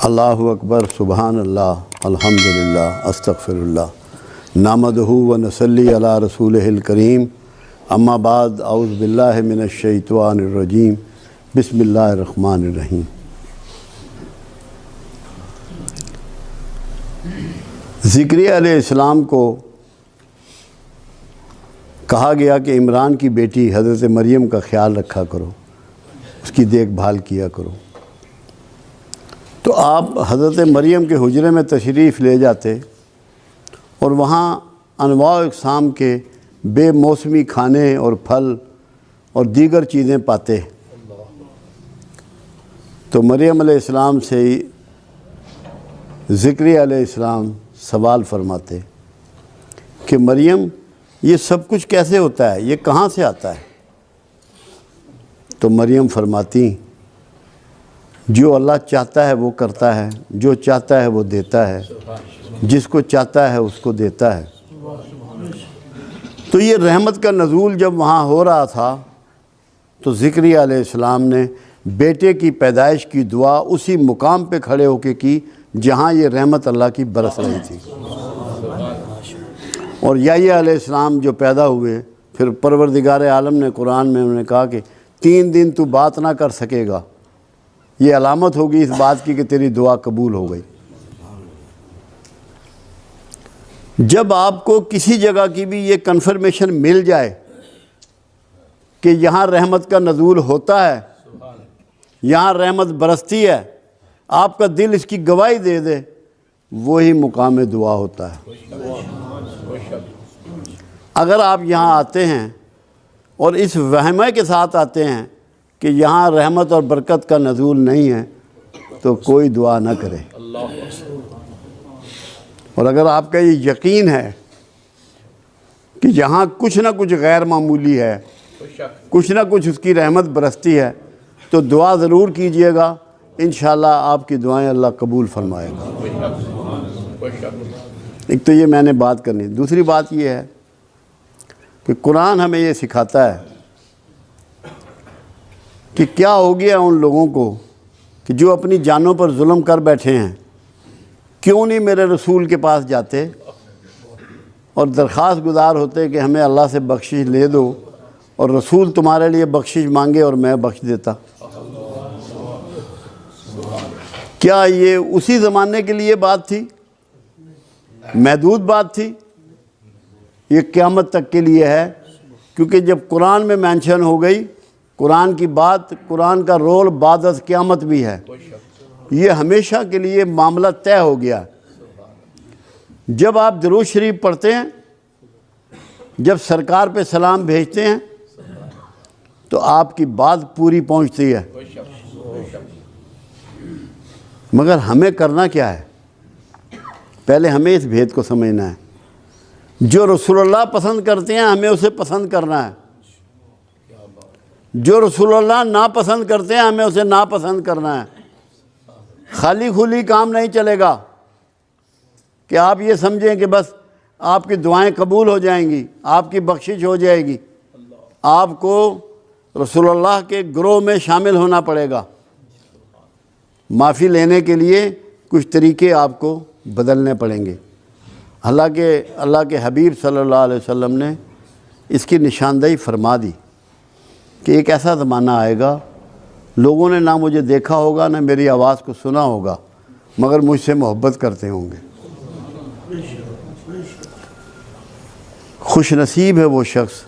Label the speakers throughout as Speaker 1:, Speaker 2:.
Speaker 1: اللہ اکبر سبحان اللہ الحمدللہ استغفر اللہ نحمدہ و نصلی علی رسولہ الکریم اما بعد اعوذ باللہ من الشیطان الرجیم بسم اللہ الرحمن الرحیم۔ زکریا علیہ السلام کو کہا گیا کہ عمران کی بیٹی حضرت مریم کا خیال رکھا کرو، اس کی دیکھ بھال کیا کرو۔ تو آپ حضرت مریم کے حجرے میں تشریف لے جاتے اور وہاں انواع و اقسام کے بے موسمی کھانے اور پھل اور دیگر چیزیں پاتے۔ تو مریم علیہ السلام سے زکریا علیہ السلام سوال فرماتے کہ مریم یہ سب کچھ کیسے ہوتا ہے، یہ کہاں سے آتا ہے؟ تو مریم فرماتی جو اللہ چاہتا ہے وہ کرتا ہے، جو چاہتا ہے وہ دیتا ہے، جس کو چاہتا ہے اس کو دیتا ہے۔ تو یہ رحمت کا نزول جب وہاں ہو رہا تھا تو زکریا علیہ السلام نے بیٹے کی پیدائش کی دعا اسی مقام پہ کھڑے ہو کے کی جہاں یہ رحمت اللہ کی برس رہی تھی۔ اور یحییٰ علیہ السلام جو پیدا ہوئے، پھر پروردگار عالم نے قرآن میں انہوں نے کہا کہ 3 دن تو بات نہ کر سکے گا، یہ علامت ہوگی اس بات کی کہ تیری دعا قبول ہو گئی۔ جب آپ کو کسی جگہ کی بھی یہ کنفرمیشن مل جائے کہ یہاں رحمت کا نزول ہوتا ہے، یہاں رحمت برستی ہے، آپ کا دل اس کی گواہی دے دے، وہی مقام دعا ہوتا ہے۔ اگر آپ یہاں آتے ہیں اور اس وہمے کے ساتھ آتے ہیں کہ یہاں رحمت اور برکت کا نزول نہیں ہے تو کوئی دعا نہ کرے۔ اور اگر آپ کا یہ یقین ہے کہ یہاں کچھ نہ کچھ غیر معمولی ہے، کچھ نہ کچھ اس کی رحمت برستی ہے، تو دعا ضرور کیجئے گا، انشاءاللہ آپ کی دعائیں اللہ قبول فرمائے گا۔ ایک تو یہ میں نے بات کرنی۔ دوسری بات یہ ہے کہ قرآن ہمیں یہ سکھاتا ہے کہ کیا ہو گیا ان لوگوں کو کہ جو اپنی جانوں پر ظلم کر بیٹھے ہیں، کیوں نہیں میرے رسول کے پاس جاتے اور درخواست گزار ہوتے کہ ہمیں اللہ سے بخشش لے دو، اور رسول تمہارے لیے بخشش مانگے اور میں بخش دیتا۔ کیا یہ اسی زمانے کے لیے بات تھی؟ محدود بات تھی؟ یہ قیامت تک کے لیے ہے، کیونکہ جب قرآن میں مینشن ہو گئی، قرآن کی بات، قرآن کا رول بعد از قیامت بھی ہے، یہ ہمیشہ کے لیے معاملہ طے ہو گیا۔ جب آپ درود شریف پڑھتے ہیں، جب سرکار پہ سلام بھیجتے ہیں تو آپ کی بات پوری پہنچتی ہے، مگر ہمیں کرنا کیا ہے؟ پہلے ہمیں اس بھید کو سمجھنا ہے۔ جو رسول اللہ پسند کرتے ہیں ہمیں اسے پسند کرنا ہے، جو رسول اللہ ناپسند کرتے ہیں ہمیں اسے ناپسند کرنا ہے۔ خالی کھلی کام نہیں چلے گا کہ آپ یہ سمجھیں کہ بس آپ کی دعائیں قبول ہو جائیں گی، آپ کی بخشش ہو جائے گی۔ آپ کو رسول اللہ کے گروہ میں شامل ہونا پڑے گا۔ معافی لینے کے لیے کچھ طریقے آپ کو بدلنے پڑیں گے۔ حالانکہ اللہ کے حبیب صلی اللہ علیہ وسلم نے اس کی نشاندہی فرما دی کہ ایک ایسا زمانہ آئے گا، لوگوں نے نہ مجھے دیکھا ہوگا نہ میری آواز کو سنا ہوگا، مگر مجھ سے محبت کرتے ہوں گے۔ خوش نصیب ہے وہ شخص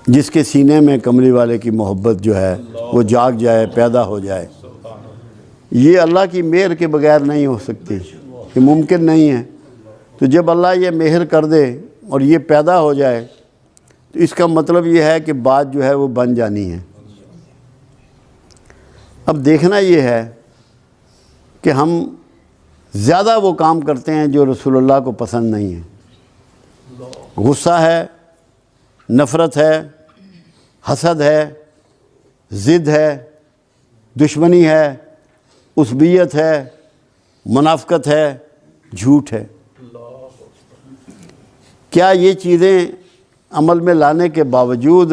Speaker 1: جس کے سینے میں کملی والے کی محبت جو ہے وہ جاگ جائے، پیدا ہو جائے۔ یہ اللہ کی مہر کے بغیر نہیں ہو سکتی، یہ ممکن نہیں ہے۔ تو جب اللہ یہ مہر کر دے اور یہ پیدا ہو جائے تو اس کا مطلب یہ ہے کہ بات جو ہے وہ بن جانی ہے۔ اب دیکھنا یہ ہے کہ ہم زیادہ وہ کام کرتے ہیں جو رسول اللہ کو پسند نہیں ہے۔ غصہ ہے، نفرت ہے، حسد ہے، ضد ہے، دشمنی ہے، عصبیت ہے، منافقت ہے، جھوٹ ہے۔ کیا یہ چیزیں عمل میں لانے کے باوجود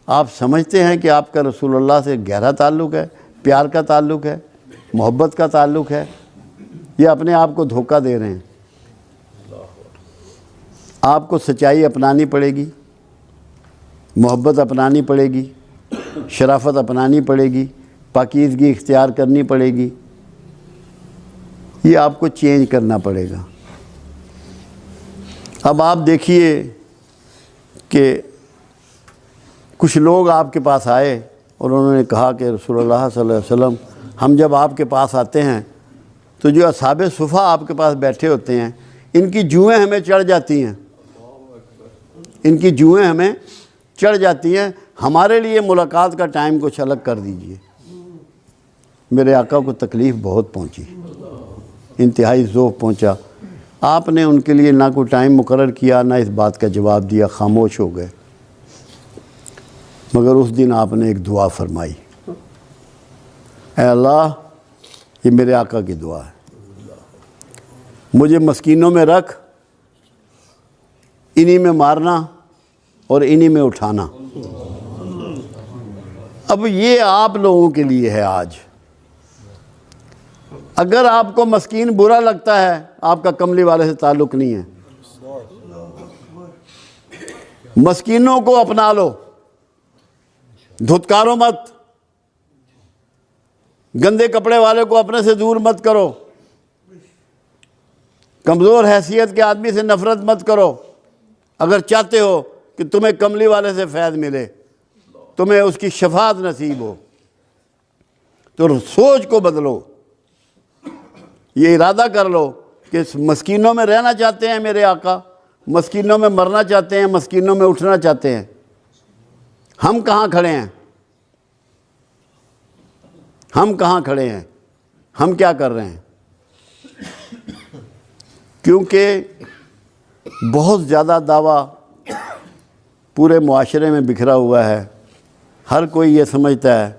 Speaker 1: آپ سمجھتے ہیں کہ آپ کا رسول اللہ سے گہرا تعلق ہے، پیار کا تعلق ہے؟ محبت کا تعلق ہے، یا اپنے آپ کو دھوکہ دے رہے ہیں؟ آپ کو سچائی اپنانی پڑے گی، محبت اپنانی پڑے گی، شرافت اپنانی پڑے گی، پاکیزگی اختیار کرنی پڑے گی، یہ آپ کو چینج کرنا پڑے گا۔ اب آپ دیکھیے کہ کچھ لوگ آپ کے پاس آئے اور انہوں نے کہا کہ رسول اللہ صلی اللہ علیہ وسلم، ہم جب آپ کے پاس آتے ہیں تو جو اصحاب صفہ آپ کے پاس بیٹھے ہوتے ہیں، ان کی جوئیں ہمیں چڑھ جاتی ہیں، ان کی جوئیں ہمیں چڑھ جاتی ہیں، ہمارے لیے ملاقات کا ٹائم کچھ الگ کر دیجئے۔ میرے آقا کو تکلیف بہت پہنچی، انتہائی ذوق پہنچا۔ آپ نے ان کے لیے نہ کوئی ٹائم مقرر کیا، نہ اس بات کا جواب دیا، خاموش ہو گئے۔ مگر اس دن آپ نے ایک دعا فرمائی، اے اللہ، یہ میرے آقا کی دعا ہے، مجھے مسکینوں میں رکھ، انہی میں مارنا اور انہی میں اٹھانا۔ اب یہ آپ لوگوں کے لیے ہے آج۔ اگر آپ کو مسکین برا لگتا ہے، آپ کا کملی والے سے تعلق نہیں ہے۔ مسکینوں کو اپنا لو، دھتکارو مت، گندے کپڑے والے کو اپنے سے دور مت کرو، کمزور حیثیت کے آدمی سے نفرت مت کرو۔ اگر چاہتے ہو کہ تمہیں کملی والے سے فیض ملے، تمہیں اس کی شفاعت نصیب ہو، تو سوچ کو بدلو، یہ ارادہ کر لو کہ مسکینوں میں رہنا چاہتے ہیں میرے آقا، مسکینوں میں مرنا چاہتے ہیں، مسکینوں میں اٹھنا چاہتے ہیں۔ ہم کہاں کھڑے ہیں؟ ہم کہاں کھڑے ہیں؟ ہم کیا کر رہے ہیں؟ کیونکہ بہت زیادہ دعویٰ پورے معاشرے میں بکھرا ہوا ہے۔ ہر کوئی یہ سمجھتا ہے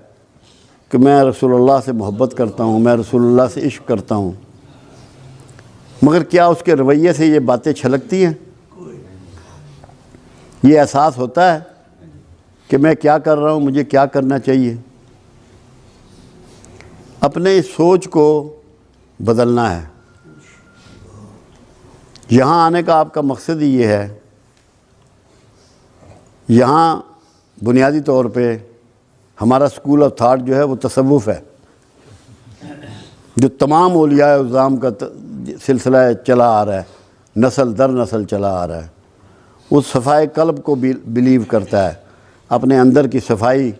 Speaker 1: کہ میں رسول اللہ سے محبت کرتا ہوں، میں رسول اللہ سے عشق کرتا ہوں، مگر کیا اس کے رویے سے یہ باتیں چھلکتی ہیں؟ یہ احساس ہوتا ہے کہ میں کیا کر رہا ہوں، مجھے کیا کرنا چاہیے؟ اپنے اس سوچ کو بدلنا ہے۔ یہاں آنے کا آپ کا مقصد ہی یہ ہے۔ یہاں بنیادی طور پہ ہمارا سکول آف تھاٹ جو ہے وہ تصوف ہے، جو تمام اولیاء اعظام کا سلسلہ چلا آ رہا ہے، نسل در نسل چلا آ رہا ہے۔ اس صفائے قلب کو بلیو کرتا ہے، اپنے اندر کی صفائی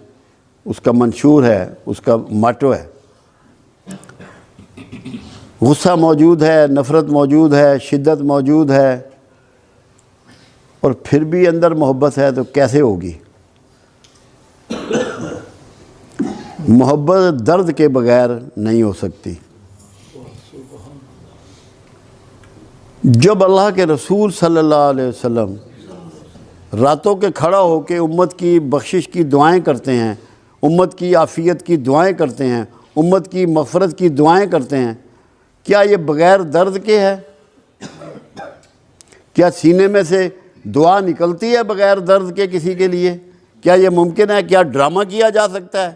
Speaker 1: اس کا منشور ہے، اس کا ماٹو ہے۔ غصہ موجود ہے، نفرت موجود ہے، شدت موجود ہے، اور پھر بھی اندر محبت ہے تو کیسے ہوگی؟ محبت درد کے بغیر نہیں ہو سکتی۔ جب اللہ کے رسول صلی اللہ علیہ وسلم راتوں کے کھڑا ہو کے امت کی بخشش کی دعائیں کرتے ہیں، امت کی عافیت کی دعائیں کرتے ہیں، امت کی مغفرت کی دعائیں کرتے ہیں، کیا یہ بغیر درد کے ہے؟ کیا سینے میں سے دعا نکلتی ہے بغیر درد کے کسی کے لیے؟ کیا یہ ممکن ہے؟ کیا ڈرامہ کیا جا سکتا ہے؟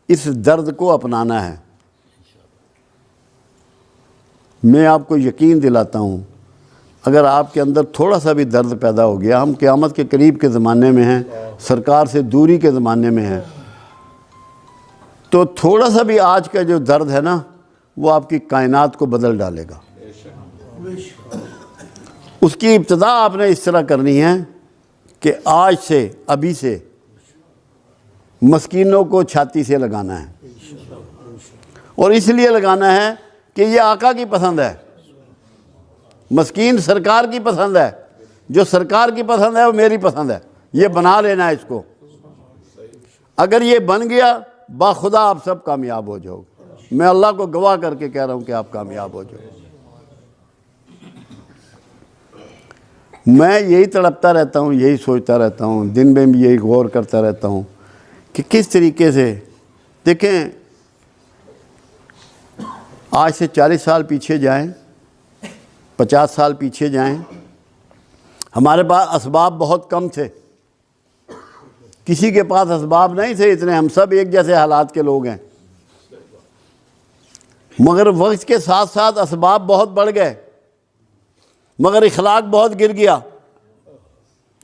Speaker 1: اس درد کو اپنانا ہے۔ میں آپ کو یقین دلاتا ہوں، اگر آپ کے اندر تھوڑا سا بھی درد پیدا ہو گیا، ہم قیامت کے قریب کے زمانے میں ہیں، سرکار سے دوری کے زمانے میں ہیں، تو تھوڑا سا بھی آج کا جو درد ہے نا، وہ آپ کی کائنات کو بدل ڈالے گا۔ اس کی ابتدا آپ نے اس طرح کرنی ہے کہ آج سے، ابھی سے مسکینوں کو چھاتی سے لگانا ہے، اور اس لیے لگانا ہے کہ یہ آقا کی پسند ہے۔ مسکین سرکار کی پسند ہے، جو سرکار کی پسند ہے وہ میری پسند ہے، یہ بنا لینا ہے اس کو۔ اگر یہ بن گیا، باخدا آپ سب کامیاب ہو جاؤ گے۔ میں اللہ کو گواہ کر کے کہہ رہا ہوں کہ آپ کامیاب ہو جاؤ۔ میں یہی تڑپتا رہتا ہوں، یہی سوچتا رہتا ہوں، دن میں بھی یہی غور کرتا رہتا ہوں کہ کس طریقے سے، دیکھیں آج سے 40 سال پیچھے جائیں، 50 سال پیچھے جائیں، ہمارے پاس اسباب بہت کم تھے، کسی کے پاس اسباب نہیں تھے اتنے، ہم سب ایک جیسے حالات کے لوگ ہیں، مگر وقت کے ساتھ ساتھ اسباب بہت بڑھ گئے، مگر اخلاق بہت گر گیا،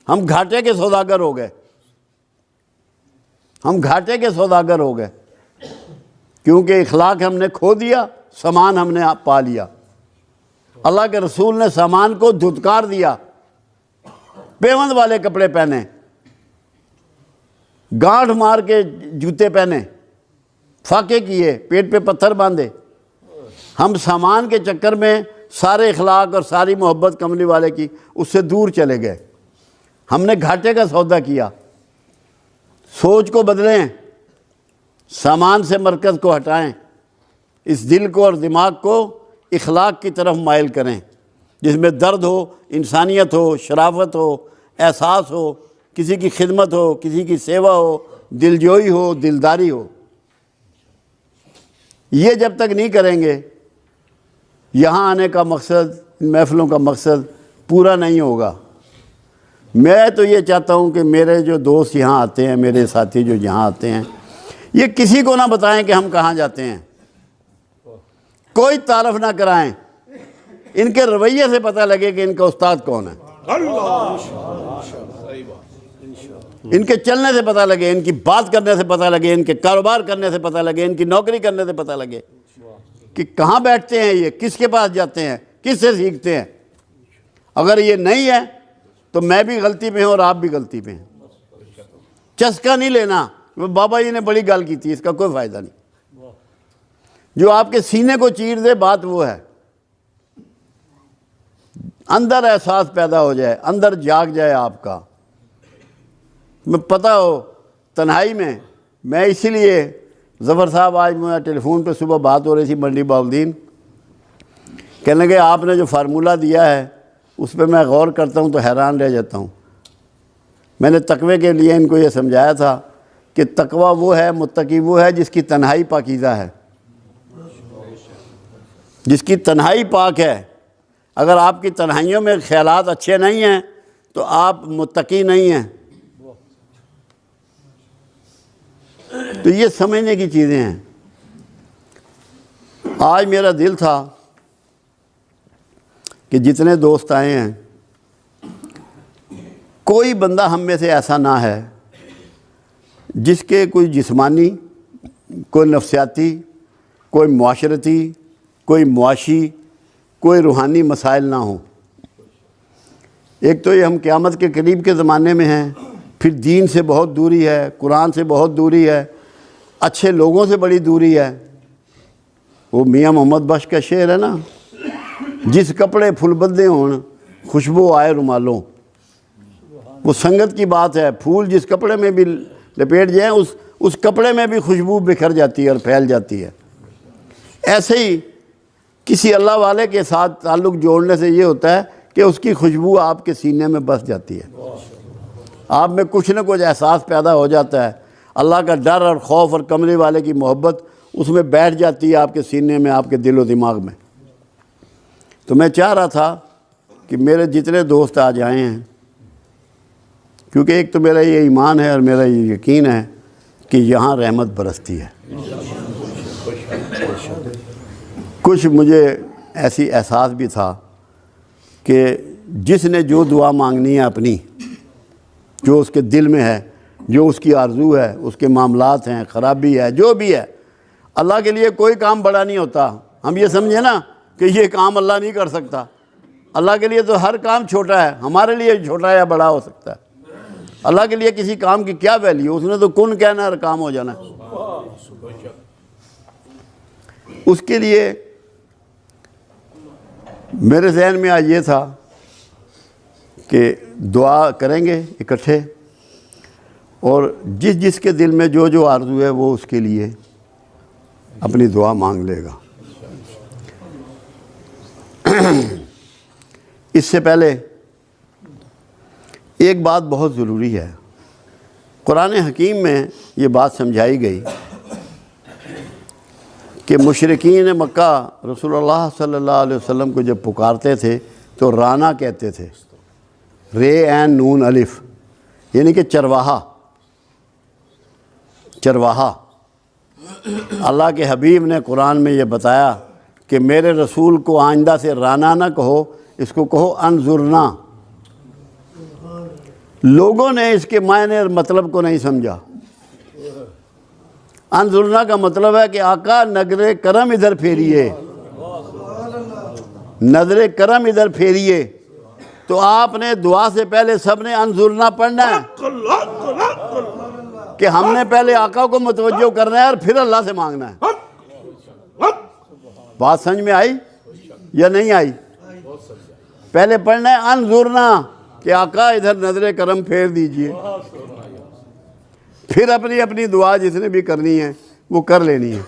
Speaker 1: ہم گھاٹے کے سوداگر ہو گئے، ہم گھاٹے کے سوداگر ہو گئے، کیونکہ اخلاق ہم نے کھو دیا، سامان ہم نے پا لیا۔ اللہ کے رسول نے سامان کو دھتکار دیا، پیوند والے کپڑے پہنے، گانٹھ مار کے جوتے پہنے، فاقے کیے، پیٹ پہ پتھر باندھے۔ ہم سامان کے چکر میں سارے اخلاق اور ساری محبت کملی والے کی اس سے دور چلے گئے، ہم نے گھاٹے کا سودا کیا۔ سوچ کو بدلیں، سامان سے مرکز کو ہٹائیں، اس دل کو اور دماغ کو اخلاق کی طرف مائل کریں، جس میں درد ہو، انسانیت ہو، شرافت ہو، احساس ہو، کسی کی خدمت ہو، کسی کی سیوا ہو، دلجوئی ہو، دلداری ہو۔ یہ جب تک نہیں کریں گے، یہاں آنے کا مقصد، ان محفلوں کا مقصد پورا نہیں ہوگا۔ میں تو یہ چاہتا ہوں کہ میرے جو دوست یہاں آتے ہیں، میرے ساتھی جو یہاں آتے ہیں، یہ کسی کو نہ بتائیں کہ ہم کہاں جاتے ہیں، کوئی تعارف نہ کرائیں، ان کے رویے سے پتہ لگے کہ ان کا استاد کون ہے، ان کے چلنے سے پتہ لگے، ان کی بات کرنے سے پتہ لگے، ان کے کاروبار کرنے سے پتہ لگے، ان کی نوکری کرنے سے پتہ لگے کہ کہاں بیٹھتے ہیں یہ، کس کے پاس جاتے ہیں، کس سے سیکھتے ہیں۔ اگر یہ نہیں ہے تو میں بھی غلطی پہ ہوں اور آپ بھی غلطی پہ ہیں۔ چسکا نہیں لینا، بابا جی نے بڑی گال کی تھی، اس کا کوئی فائدہ نہیں۔ جو آپ کے سینے کو چیر دے، بات وہ ہے، اندر احساس پیدا ہو جائے، اندر جاگ جائے آپ کا، میں پتہ ہو تنہائی میں اسی لیے ظفر صاحب، آج مجھے ٹیلی فون پہ صبح بات ہو رہی تھی منڈی باؤدین، کہنے لگے آپ نے جو فارمولہ دیا ہے اس پہ میں غور کرتا ہوں تو حیران رہ جاتا ہوں۔ میں نے تقوی کے لیے ان کو یہ سمجھایا تھا کہ تقوی وہ ہے، متقی وہ ہے جس کی تنہائی پاکیزہ ہے، جس کی تنہائی پاک ہے۔ اگر آپ کی تنہائیوں میں خیالات اچھے نہیں ہیں تو آپ متقی نہیں ہیں۔ تو یہ سمجھنے کی چیزیں ہیں۔ آج میرا دل تھا کہ جتنے دوست آئے ہیں، کوئی بندہ ہم میں سے ایسا نہ ہے جس کے کوئی جسمانی، کوئی نفسیاتی، کوئی معاشرتی، کوئی معاشی، کوئی روحانی مسائل نہ ہوں۔ ایک تو یہ ہم قیامت کے قریب کے زمانے میں ہیں، پھر دین سے بہت دوری ہے، قرآن سے بہت دوری ہے، اچھے لوگوں سے بڑی دوری ہے۔ وہ میاں محمد بخش کا شعر ہے نا، جس کپڑے پھول بدے ہون خوشبو آئے رومالوں۔ وہ سنگت کی بات ہے، پھول جس کپڑے میں بھی لپیٹ جائیں اس کپڑے میں بھی خوشبو بکھر جاتی ہے اور پھیل جاتی ہے۔ ایسے ہی کسی اللہ والے کے ساتھ تعلق جوڑنے سے یہ ہوتا ہے کہ اس کی خوشبو آپ کے سینے میں بس جاتی ہے، آپ میں کچھ نہ کچھ احساس پیدا ہو جاتا ہے، اللہ کا ڈر اور خوف اور کملی والے کی محبت اس میں بیٹھ جاتی ہے آپ کے سینے میں، آپ کے دل و دماغ میں۔ تو میں چاہ رہا تھا کہ میرے جتنے دوست آج آئے ہیں، کیونکہ ایک تو میرا یہ ایمان ہے اور میرا یہ یقین ہے کہ یہاں رحمت برستی ہے۔ کچھ مجھے ایسی احساس بھی تھا کہ جس نے جو دعا مانگنی ہے اپنی، جو اس کے دل میں ہے، جو اس کی آرزو ہے، اس کے معاملات ہیں، خرابی ہے، جو بھی ہے، اللہ کے لیے کوئی کام بڑا نہیں ہوتا۔ ہم یہ سمجھیں نا کہ یہ کام اللہ نہیں کر سکتا، اللہ کے لیے تو ہر کام چھوٹا ہے، ہمارے لیے چھوٹا یا بڑا ہو سکتا ہے۔ اللہ کے لیے کسی کام کی کیا ویلیو، اس نے تو کن کہنا اور کام ہو جانا۔ اس کے لیے میرے ذہن میں آج یہ تھا کہ دعا کریں گے اکٹھے، اور جس جس کے دل میں جو جو آرزو ہے وہ اس کے لیے اپنی دعا مانگ لے گا۔ اس سے پہلے ایک بات بہت ضروری ہے، قرآن حکیم میں یہ بات سمجھائی گئی کہ مشرکین مکہ رسول اللہ صلی اللہ علیہ وسلم کو جب پکارتے تھے تو رانا کہتے تھے، رے عین نون الف، یعنی کہ چرواہا، چرواہا۔ اللہ کے حبیب نے قرآن میں یہ بتایا کہ میرے رسول کو آئندہ سے رانا نہ کہو، اس کو کہو انظرنا۔ لوگوں نے اس کے معنی اور مطلب کو نہیں سمجھا۔ انظرنا کا مطلب ہے کہ آقا نظر کرم ادھر پھیریے، نظر کرم ادھر پھیریے۔ تو آپ نے دعا سے پہلے سب نے انظرنا پڑھنا ہے کہ ہم نے پہلے آقا کو متوجہ کرنا ہے اور پھر اللہ سے مانگنا ہے۔ بات سمجھ میں آئی یا نہیں آئی؟ پہلے پڑھنا ہے انظرنا کہ آقا ادھر نظر کرم پھیر دیجئے، پھر اپنی اپنی دعا جس نے بھی کرنی ہے وہ کر لینی ہے۔